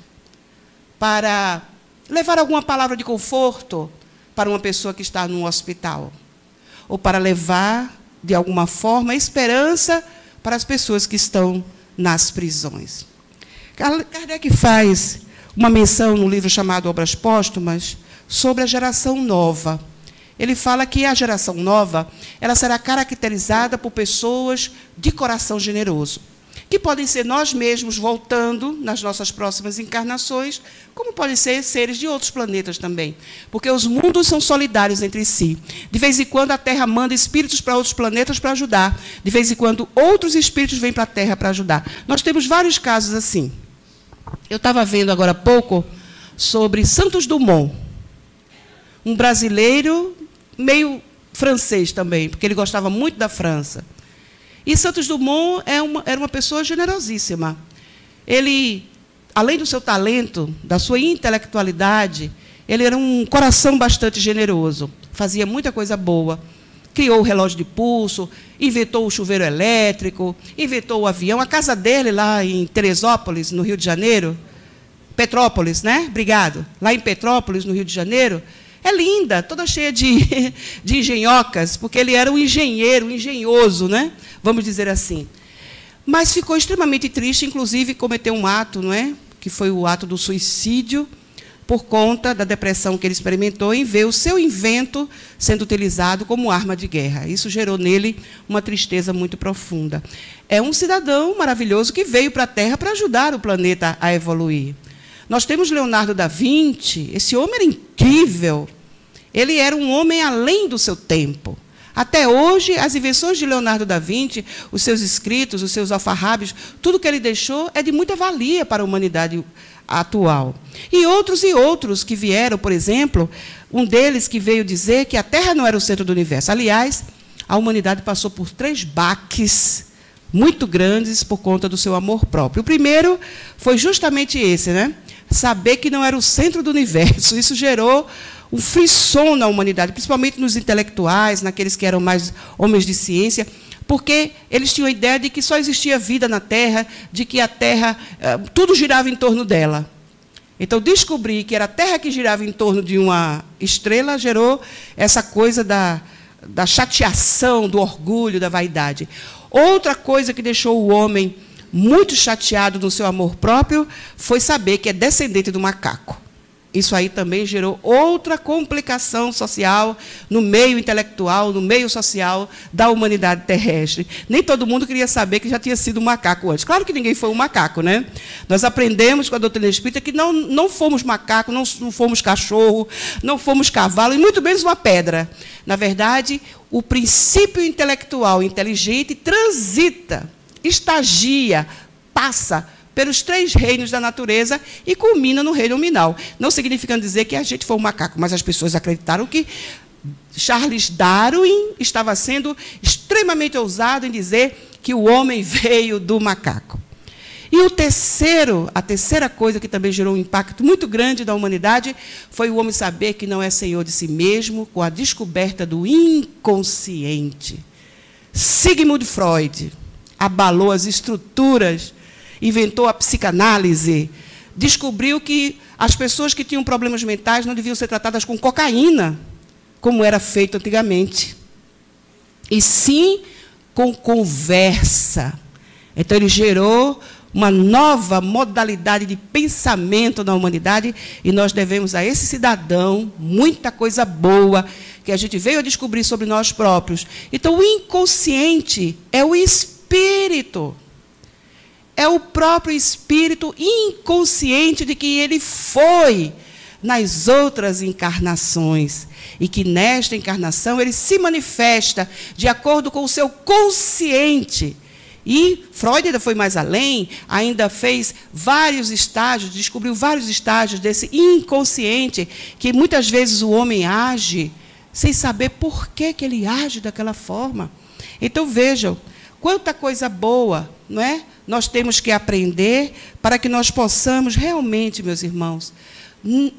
para levar alguma palavra de conforto para uma pessoa que está num hospital, ou para levar, de alguma forma, esperança para as pessoas que estão nas prisões. Kardec faz uma menção no livro chamado Obras Póstumas sobre a geração nova. Ele fala que a geração nova ela será caracterizada por pessoas de coração generoso, que podem ser nós mesmos voltando nas nossas próximas encarnações, como podem ser seres de outros planetas também, porque os mundos são solidários entre si. De vez em quando a Terra manda espíritos para outros planetas para ajudar, de vez em quando outros espíritos vêm para a Terra para ajudar. Nós temos vários casos assim. Eu estava vendo agora há pouco sobre Santos Dumont, um brasileiro meio francês também, porque ele gostava muito da França. E Santos Dumont era uma pessoa generosíssima. Ele, além do seu talento, da sua intelectualidade, ele era um coração bastante generoso, fazia muita coisa boa. Criou o relógio de pulso, inventou o chuveiro elétrico, inventou o avião. A casa dele, lá em Teresópolis, no Rio de Janeiro, Petrópolis, né? Obrigado. Lá em Petrópolis, no Rio de Janeiro, é linda, toda cheia de engenhocas, porque ele era um engenheiro, um engenhoso, né? Vamos dizer assim. Mas ficou extremamente triste, inclusive cometeu um ato, não é? Que foi o ato do suicídio, por conta da depressão que ele experimentou em ver o seu invento sendo utilizado como arma de guerra. Isso gerou nele uma tristeza muito profunda. É um cidadão maravilhoso que veio para a Terra para ajudar o planeta a evoluir. Nós temos Leonardo da Vinci, esse homem era incrível. Ele era um homem além do seu tempo. Até hoje, as invenções de Leonardo da Vinci, os seus escritos, os seus alfarrábios, tudo que ele deixou é de muita valia para a humanidade atual. E outros que vieram, por exemplo, um deles que veio dizer que a Terra não era o centro do universo. Aliás, a humanidade passou por 3 baques muito grandes por conta do seu amor próprio. O primeiro foi justamente esse, né? Saber que não era o centro do universo. Isso gerou um frisson na humanidade, principalmente nos intelectuais, naqueles que eram mais homens de ciência, porque eles tinham a ideia de que só existia vida na Terra, de que a Terra, tudo girava em torno dela. Então, descobrir que era a Terra que girava em torno de uma estrela gerou essa coisa da chateação, do orgulho, da vaidade. Outra coisa que deixou o homem muito chateado no seu amor próprio foi saber que é descendente do macaco. Isso aí também gerou outra complicação social no meio intelectual, no meio social da humanidade terrestre. Nem todo mundo queria saber que já tinha sido um macaco antes. Claro que ninguém foi um macaco, né? Nós aprendemos com a doutrina espírita que não fomos macaco, não fomos cachorro, não fomos cavalo, e muito menos uma pedra. Na verdade, o princípio intelectual inteligente transita, estagia, passa pelos 3 reinos da natureza e culmina no reino nominal. Não significando dizer que a gente foi um macaco, mas as pessoas acreditaram que Charles Darwin estava sendo extremamente ousado em dizer que o homem veio do macaco. E a terceira coisa que também gerou um impacto muito grande na humanidade foi o homem saber que não é senhor de si mesmo, com a descoberta do inconsciente. Sigmund Freud abalou as estruturas, inventou a psicanálise, descobriu que as pessoas que tinham problemas mentais não deviam ser tratadas com cocaína, como era feito antigamente, e sim com conversa. Então, ele gerou uma nova modalidade de pensamento na humanidade, e nós devemos a esse cidadão muita coisa boa que a gente veio a descobrir sobre nós próprios. Então, o inconsciente é o espírito. É o próprio espírito inconsciente de que ele foi nas outras encarnações, e que nesta encarnação ele se manifesta de acordo com o seu consciente. E Freud ainda foi mais além, ainda fez vários estágios, descobriu vários estágios desse inconsciente, que muitas vezes o homem age sem saber por que ele age daquela forma. Então vejam, quanta coisa boa, não é? Nós temos que aprender para que nós possamos realmente, meus irmãos,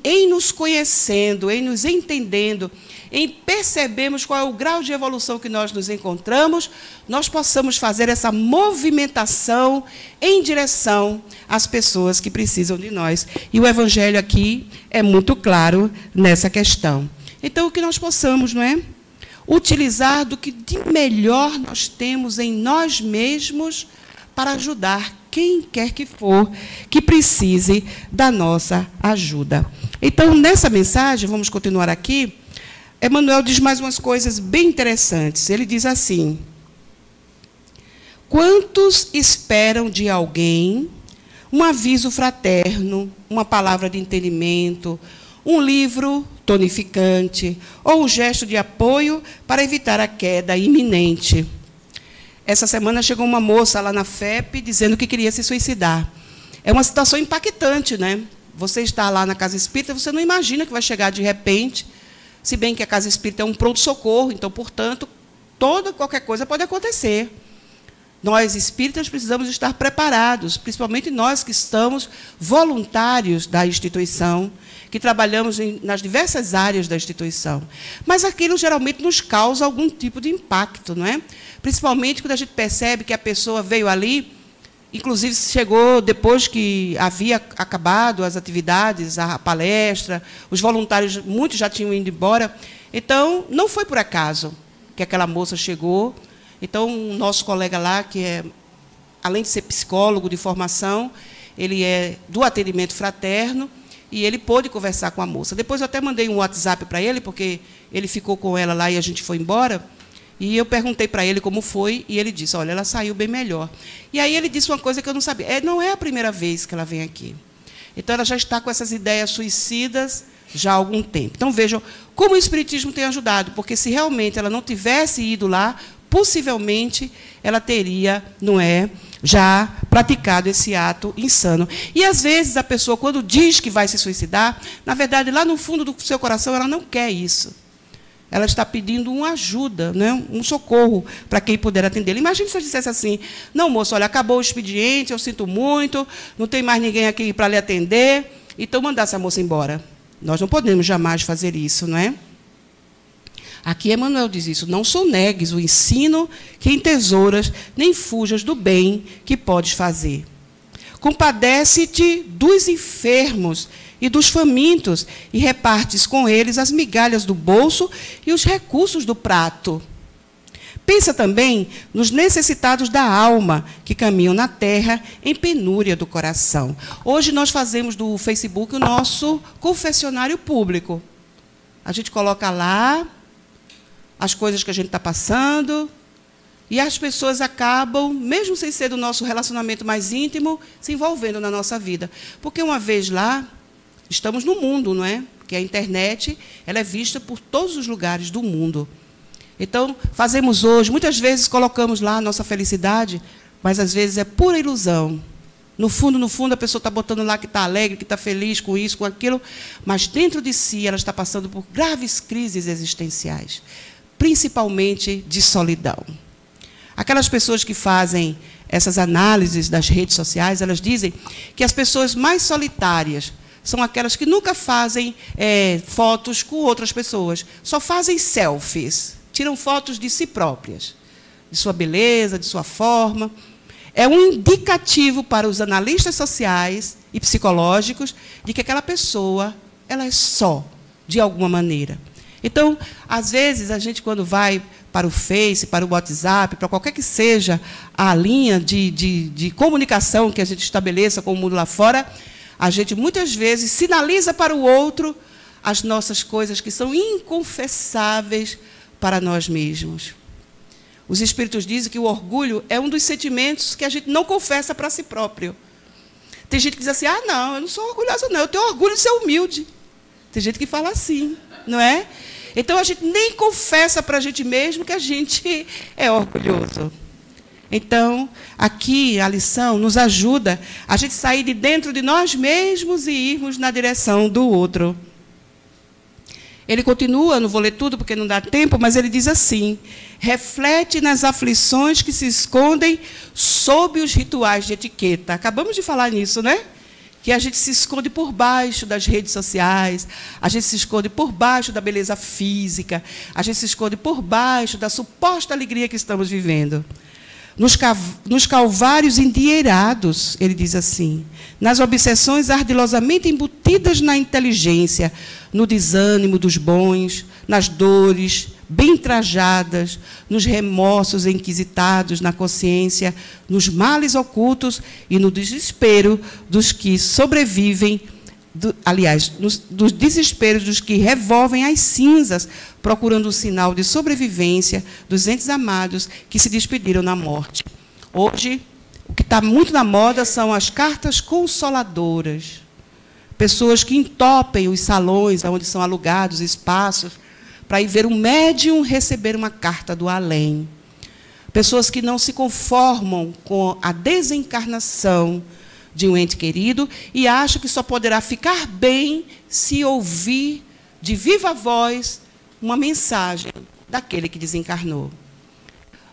em nos conhecendo, em nos entendendo, em percebermos qual é o grau de evolução que nós nos encontramos, nós possamos fazer essa movimentação em direção às pessoas que precisam de nós. E o Evangelho aqui é muito claro nessa questão. Então, o que nós possamos, não é? Utilizar do que de melhor nós temos em nós mesmos para ajudar quem quer que for que precise da nossa ajuda. Então, nessa mensagem, vamos continuar aqui, Emmanuel diz mais umas coisas bem interessantes. Ele diz assim: quantos esperam de alguém um aviso fraterno, uma palavra de entendimento, um livro tonificante ou um gesto de apoio para evitar a queda iminente? Essa semana chegou uma moça lá na FEP dizendo que queria se suicidar. É uma situação impactante, né? Você está lá na casa espírita, você não imagina que vai chegar de repente, se bem que a casa espírita é um pronto-socorro, então, portanto, qualquer coisa pode acontecer. Nós, espíritas, precisamos estar preparados, principalmente nós que estamos voluntários da instituição, que trabalhamos nas diversas áreas da instituição. Mas aquilo geralmente nos causa algum tipo de impacto, não é? Principalmente quando a gente percebe que a pessoa veio ali, inclusive chegou depois que havia acabado as atividades, a palestra, os voluntários, muitos já tinham ido embora. Então, não foi por acaso que aquela moça chegou. Então, o nosso colega lá, que é, além de ser psicólogo de formação, ele é do atendimento fraterno, e ele pôde conversar com a moça. Depois eu até mandei um WhatsApp para ele, porque ele ficou com ela lá e a gente foi embora, e eu perguntei para ele como foi, e ele disse, olha, ela saiu bem melhor. E aí ele disse uma coisa que eu não sabia, não é a primeira vez que ela vem aqui. Então, ela já está com essas ideias suicidas já há algum tempo. Então, vejam como o Espiritismo tem ajudado, porque se realmente ela não tivesse ido lá, possivelmente ela teria, não é, já praticado esse ato insano. E, às vezes, a pessoa, quando diz que vai se suicidar, na verdade, lá no fundo do seu coração, ela não quer isso. Ela está pedindo uma ajuda, né, um socorro para quem puder atendê-la. Imagine se eu dissesse assim, não, moço, olha, acabou o expediente, eu sinto muito, não tem mais ninguém aqui para lhe atender, então mandasse a moça embora. Nós não podemos jamais fazer isso, não é? Aqui Emmanuel diz isso, não sonegues o ensino que entesouras, nem fujas do bem que podes fazer. Compadece-te dos enfermos e dos famintos, e repartes com eles as migalhas do bolso e os recursos do prato. Pensa também nos necessitados da alma, que caminham na terra em penúria do coração. Hoje nós fazemos do Facebook o nosso confessionário público. A gente coloca lá as coisas que a gente está passando, e as pessoas acabam, mesmo sem ser do nosso relacionamento mais íntimo, se envolvendo na nossa vida. Porque uma vez lá, estamos no mundo, não é? Porque a internet ela é vista por todos os lugares do mundo. Então, fazemos hoje, muitas vezes colocamos lá a nossa felicidade, mas às vezes é pura ilusão. No fundo, a pessoa está botando lá que está alegre, que está feliz com isso, com aquilo, mas dentro de si ela está passando por graves crises existenciais, principalmente de solidão. Aquelas pessoas que fazem essas análises das redes sociais, elas dizem que as pessoas mais solitárias são aquelas que nunca fazem fotos com outras pessoas, só fazem selfies, tiram fotos de si próprias, de sua beleza, de sua forma. É um indicativo para os analistas sociais e psicológicos de que aquela pessoa ela é só, de alguma maneira. Então, às vezes, a gente, quando vai para o Face, para o WhatsApp, para qualquer que seja a linha de comunicação que a gente estabeleça com o mundo lá fora, a gente, muitas vezes, sinaliza para o outro as nossas coisas que são inconfessáveis para nós mesmos. Os Espíritos dizem que o orgulho é um dos sentimentos que a gente não confessa para si próprio. Tem gente que diz assim, não, eu não sou orgulhosa, não, eu tenho orgulho de ser humilde. Tem gente que fala assim, não é? Então, a gente nem confessa para a gente mesmo que a gente é orgulhoso. Então, aqui a lição nos ajuda a gente sair de dentro de nós mesmos e irmos na direção do outro. Ele continua, não vou ler tudo porque não dá tempo, mas ele diz assim: reflete nas aflições que se escondem sob os rituais de etiqueta. Acabamos de falar nisso, né? Que a gente se esconde por baixo das redes sociais, a gente se esconde por baixo da beleza física, a gente se esconde por baixo da suposta alegria que estamos vivendo. Nos calvários endinheirados, ele diz assim, nas obsessões ardilosamente embutidas na inteligência, no desânimo dos bons, nas dores bem trajadas, nos remorsos enquisitados na consciência, nos males ocultos e no desespero dos que sobrevivem, dos desesperos dos que revolvem as cinzas, procurando um sinal de sobrevivência dos entes amados que se despediram na morte. Hoje, o que está muito na moda são as cartas consoladoras. Pessoas que entopem os salões onde são alugados espaços para ir ver um médium receber uma carta do além. Pessoas que não se conformam com a desencarnação de um ente querido e acham que só poderá ficar bem se ouvir de viva voz uma mensagem daquele que desencarnou.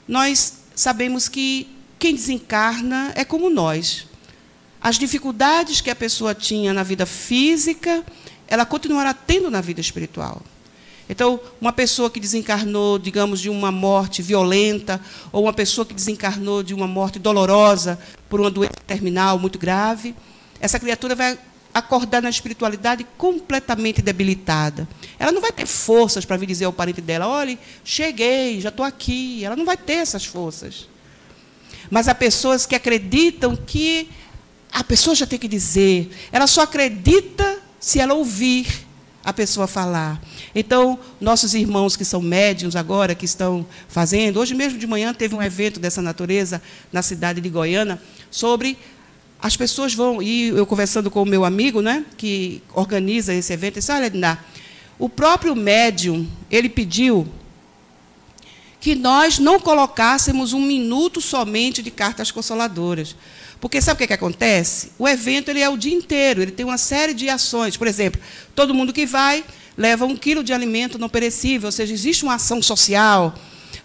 Nós sabemos que quem desencarna é como nós. As dificuldades que a pessoa tinha na vida física, ela continuará tendo na vida espiritual. Então, uma pessoa que desencarnou, digamos, de uma morte violenta, ou uma pessoa que desencarnou de uma morte dolorosa por uma doença terminal muito grave, essa criatura vai acordar na espiritualidade completamente debilitada. Ela não vai ter forças para vir dizer ao parente dela, olha, cheguei, já estou aqui. Ela não vai ter essas forças. Mas há pessoas que acreditam que a pessoa já tem que dizer. Ela só acredita se ela ouvir a pessoa falar. Então, nossos irmãos que são médiuns agora, que estão fazendo, hoje mesmo de manhã teve um evento dessa natureza na cidade de Goiânia, sobre as pessoas vão, e eu conversando com o meu amigo, né, que organiza esse evento, disse, olha, Edna, o próprio médium, ele pediu que nós não colocássemos 1 minuto somente de cartas consoladoras. Porque sabe o que acontece? O evento ele é o dia inteiro, ele tem uma série de ações. Por exemplo, todo mundo que vai leva 1 quilo de alimento não perecível, ou seja, existe uma ação social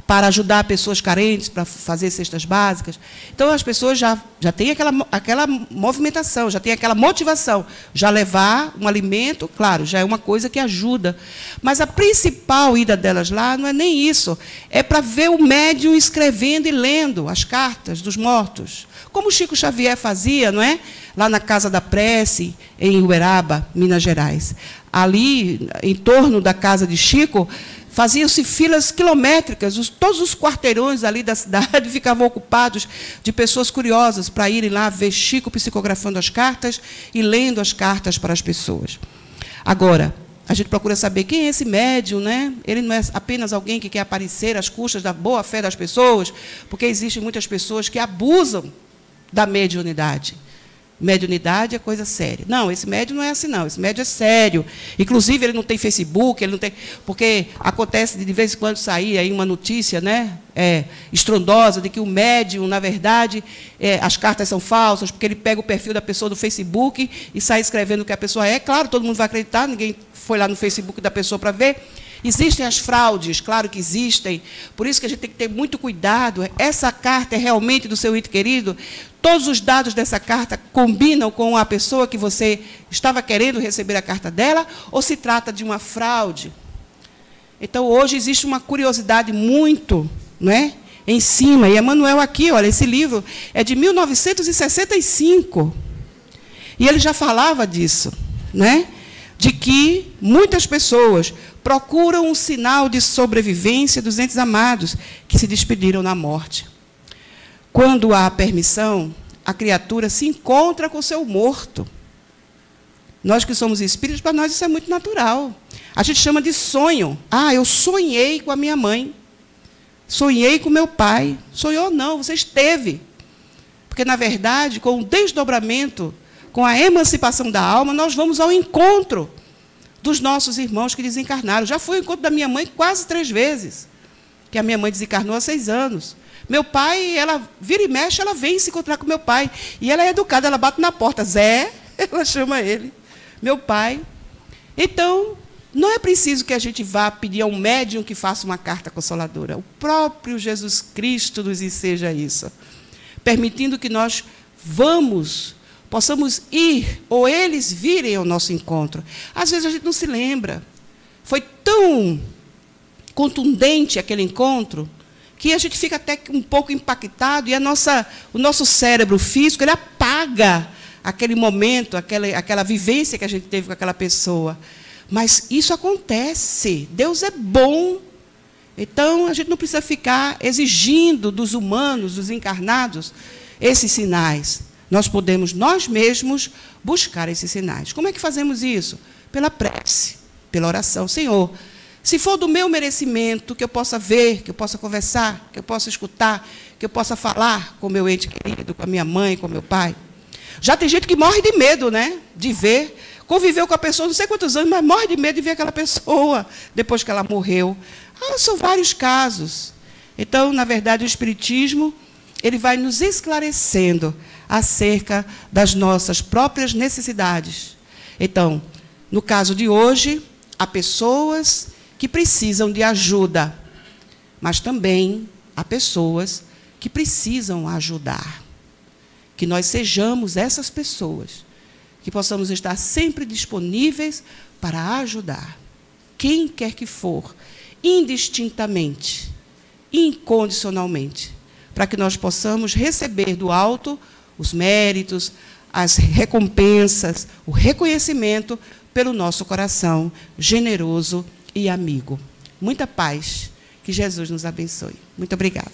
para ajudar pessoas carentes, para fazer cestas básicas. Então, as pessoas já têm aquela movimentação, já têm aquela motivação. Já levar um alimento, claro, já é uma coisa que ajuda. Mas a principal ida delas lá não é nem isso. É para ver o médium escrevendo e lendo as cartas dos mortos. Como o Chico Xavier fazia, não é? Lá na Casa da Prece, em Uberaba, Minas Gerais. Ali, em torno da casa de Chico, faziam-se filas quilométricas, todos os quarteirões ali da cidade ficavam ocupados de pessoas curiosas para irem lá ver Chico psicografando as cartas e lendo as cartas para as pessoas. Agora, a gente procura saber quem é esse médium, né? Ele não é apenas alguém que quer aparecer às custas da boa-fé das pessoas, porque existem muitas pessoas que abusam da mediunidade. Mediunidade é coisa séria. Não, esse médium não é assim, não. Esse médium é sério. Inclusive, ele não tem Facebook, ele não tem... Porque acontece de vez em quando sair aí uma notícia, né, estrondosa, de que o médium, na verdade, as cartas são falsas, porque ele pega o perfil da pessoa do Facebook e sai escrevendo o que a pessoa é. Claro, todo mundo vai acreditar, ninguém foi lá no Facebook da pessoa para ver. Existem as fraudes, claro que existem. Por isso que a gente tem que ter muito cuidado. Essa carta é realmente do seu ente querido? Todos os dados dessa carta combinam com a pessoa que você estava querendo receber a carta dela? Ou se trata de uma fraude? Então, hoje existe uma curiosidade muito, não é, em cima. E Emmanuel aqui, olha, esse livro é de 1965. E ele já falava disso, né? De que muitas pessoas procuram um sinal de sobrevivência dos entes amados que se despediram na morte. Quando há permissão, a criatura se encontra com o seu morto. Nós que somos espíritos, para nós isso é muito natural. A gente chama de sonho. Ah, eu sonhei com a minha mãe. Sonhei com meu pai. Sonhou não, você esteve. Porque, na verdade, com o desdobramento, com a emancipação da alma, nós vamos ao encontro dos nossos irmãos que desencarnaram. Já fui ao encontro da minha mãe quase 3 vezes, que a minha mãe desencarnou há 6 anos. Meu pai, ela vira e mexe, ela vem se encontrar com meu pai. E ela é educada, ela bate na porta. Zé, ela chama ele. Meu pai. Então, não é preciso que a gente vá pedir a um médium que faça uma carta consoladora. O próprio Jesus Cristo nos enseja isso, permitindo que nós possamos ir, ou eles virem ao nosso encontro. Às vezes a gente não se lembra. Foi tão contundente aquele encontro, que a gente fica até um pouco impactado, e o nosso cérebro físico ele apaga aquele momento, aquela vivência que a gente teve com aquela pessoa. Mas isso acontece. Deus é bom. Então, a gente não precisa ficar exigindo dos humanos, dos encarnados, esses sinais. Nós podemos, nós mesmos, buscar esses sinais. Como é que fazemos isso? Pela prece, pela oração. Senhor, se for do meu merecimento, que eu possa ver, que eu possa conversar, que eu possa escutar, que eu possa falar com o meu ente querido, com a minha mãe, com o meu pai. Já tem gente que morre de medo, né? De ver. Conviveu com a pessoa não sei quantos anos, mas morre de medo de ver aquela pessoa depois que ela morreu. São vários casos. Então, na verdade, o Espiritismo ele vai nos esclarecendo acerca das nossas próprias necessidades. Então, no caso de hoje, há pessoas que precisam de ajuda, mas também há pessoas que precisam ajudar. Que nós sejamos essas pessoas, que possamos estar sempre disponíveis para ajudar. Quem quer que for, indistintamente, incondicionalmente, para que nós possamos receber do alto os méritos, as recompensas, o reconhecimento pelo nosso coração generoso e amigo. Muita paz. Que Jesus nos abençoe. Muito obrigada.